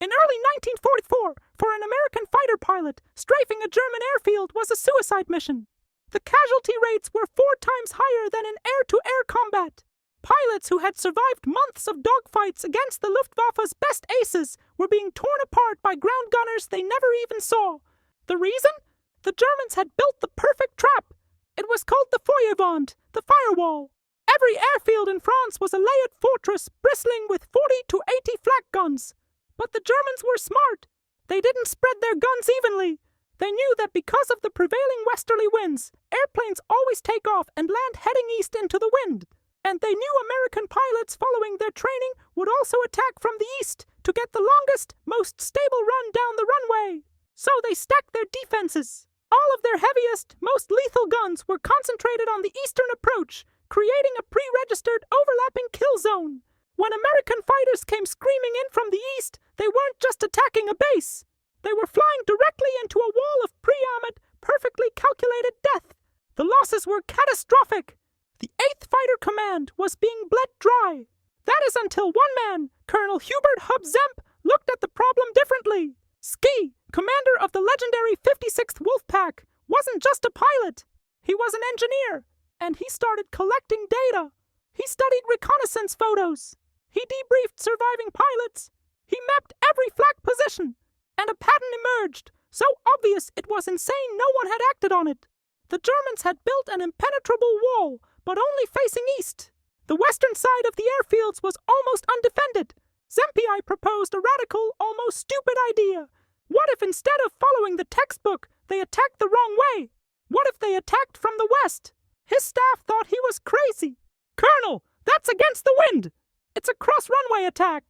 In early 1944, for an American fighter pilot, strafing a German airfield was a suicide mission. The casualty rates were 4 times higher than in air-to-air combat. Pilots who had survived months of dogfights against the Luftwaffe's best aces were being torn apart by ground gunners they never even saw. The reason? The Germans had built the perfect trap. It was called the Firewall, the Firewall. Every airfield in France was a layered fortress bristling with 40 to 80 flak guns. But the Germans were smart. They didn't spread their guns evenly. They knew that because of the prevailing westerly winds, airplanes always take off and land heading east into the wind. And they knew American pilots following their training would also attack from the east to get the longest, most stable run down the runway. So they stacked their defenses. All of their heaviest, most lethal guns were concentrated on the eastern approach, creating a pre-registered overlapping kill zone. When American fighters came screaming in from the east, they weren't just attacking a base. They were flying directly into a wall of pre-armored, perfectly calculated death. The losses were catastrophic. The 8th Fighter Command was being bled dry. That is until one man, Colonel Hubert Hub Zemke, looked at the problem differently. Ski, commander of the legendary 56th Wolfpack, wasn't just a pilot. He was an engineer, and he started collecting data. He studied reconnaissance photos. He debriefed surviving pilots. He mapped every flak position, and a pattern emerged, so obvious it was insane no one had acted on it. The Germans had built an impenetrable wall, but only facing east. The western side of the airfields was almost undefended. Zemke proposed a radical, almost stupid idea. What if instead of following the textbook, they attacked the wrong way? What if they attacked from the west? His staff thought he was crazy. "Colonel, that's against the wind. It's a cross-runway attack.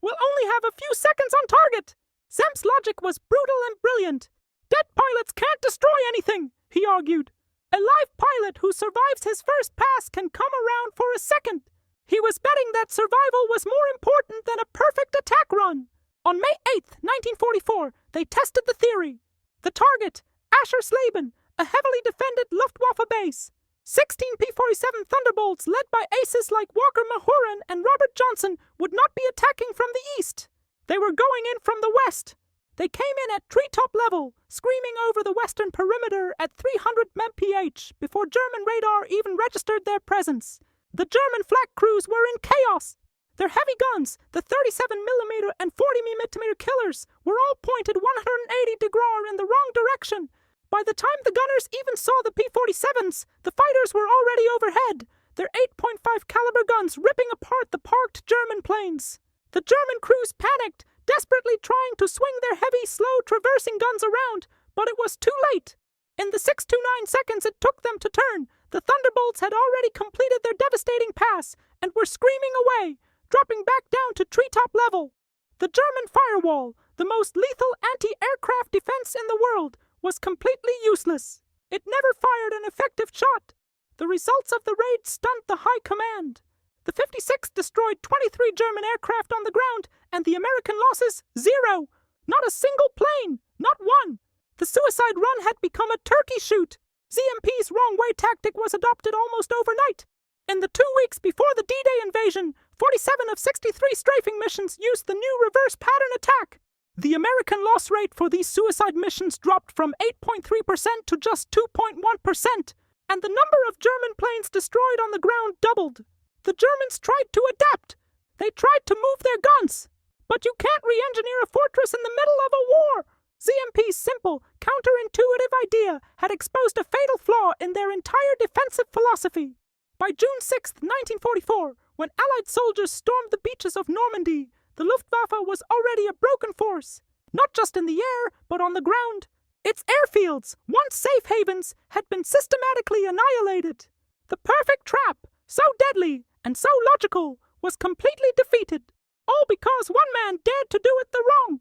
We'll only have a few seconds on target." Zemke's logic was brutal and brilliant. "Dead pilots can't destroy anything," he argued. "A live pilot who survives his first pass can come around for a second." He was betting that survival was more important than a perfect attack run. On May 8, 1944, they tested the theory. The target, Aschersleben, a heavily defended Luftwaffe base. 16 P-47 Thunderbolts led by aces like Walker Mahurin and Robert Johnson would not be attacking from the east. They were going in from the west. They came in at treetop level, screaming over the western perimeter at 300 mph before German radar even registered their presence. The German flak crews were in chaos. Their heavy guns, the 37mm and 40mm killers, were all pointed 180 degrees in the wrong direction. By the time the gunners even saw the P-47s, the fighters were already overhead, their 8.5 caliber guns ripping apart the parked German planes. The German crews panicked, desperately trying to swing their heavy, slow traversing guns around, but it was too late. In the 6 to 9 seconds it took them to turn, the Thunderbolts had already completed their devastating pass and were screaming away, dropping back down to treetop level. The German Firewall, the most lethal anti-aircraft defense in the world, was completely useless. It never fired an effective shot. The results of the raid stunned the high command. The 56th destroyed 23 German aircraft on the ground, and the American losses, 0. Not a single plane, not one. The suicide run had become a turkey shoot. ZMP's wrong-way tactic was adopted almost overnight. In the 2 weeks before the D-Day invasion, 47 of 63 strafing missions used the new reverse pattern attack. The American loss rate for these suicide missions dropped from 8.3% to just 2.1%, and the number of German planes destroyed on the ground doubled. The Germans tried to adapt. They tried to move their guns. But you can't re-engineer a fortress in the middle of a war. ZMP's simple, counterintuitive idea had exposed a fatal flaw in their entire defensive philosophy. By June 6, 1944, when Allied soldiers stormed the beaches of Normandy, the Luftwaffe was already a broken force, not just in the air, but on the ground. Its airfields, once safe havens, had been systematically annihilated. The perfect trap, so deadly and so logical, was completely defeated, all because one man dared to do it the wrong